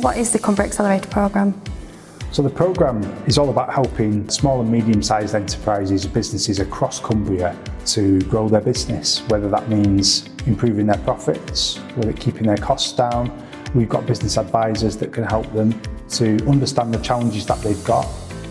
What is the Cumbria Accelerator programme? So the programme is all about helping small and medium-sized enterprises, businesses across Cumbria to grow their business, whether that means improving their profits, whether keeping their costs down. We've got business advisors that can help them to understand the challenges that they've got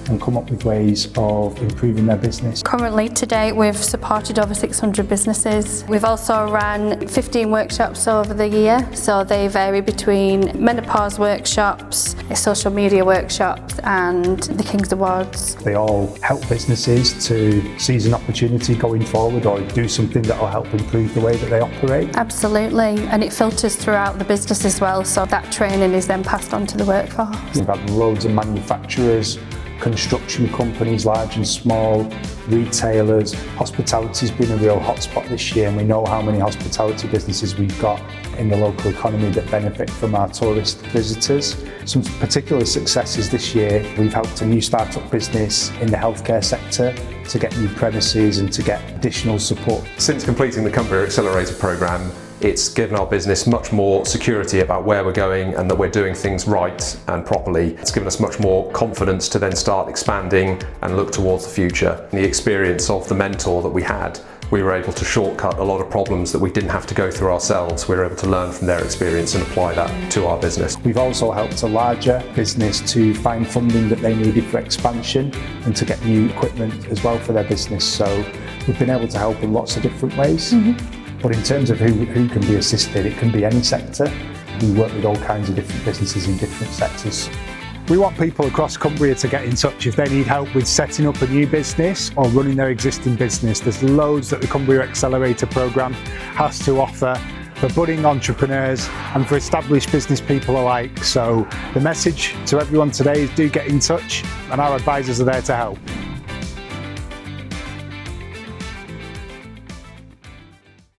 and come up with ways of improving their business. Currently, to date, we've supported over 600 businesses. We've also ran 15 workshops over the year, so they vary between menopause workshops, social media workshops and the King's Awards. They all help businesses to seize an opportunity going forward or do something that will help improve the way that they operate. Absolutely, and it filters throughout the business as well, so that training is then passed on to the workforce. We've had loads of manufacturers, construction companies, large and small, retailers. Hospitality's been a real hotspot this year, and we know how many hospitality businesses we've got in the local economy that benefit from our tourist visitors. Some particular successes this year: we've helped a new startup business in the healthcare sector to get new premises and to get additional support. Since completing the Cumbria Accelerator programme, it's given our business much more security about where we're going and that we're doing things right and properly. It's given us much more confidence to then start expanding and look towards the future. The experience of the mentor that we had, we were able to shortcut a lot of problems that we didn't have to go through ourselves. We were able to learn from their experience and apply that to our business. We've also helped a larger business to find funding that they needed for expansion and to get new equipment as well for their business. So we've been able to help in lots of different ways. But in terms of who can be assisted, it can be any sector. We work with all kinds of different businesses in different sectors. We want people across Cumbria to get in touch if they need help with setting up a new business or running their existing business. There's loads that the Cumbria Accelerator programme has to offer for budding entrepreneurs and for established business people alike. So the message to everyone today is do get in touch, and our advisors are there to help.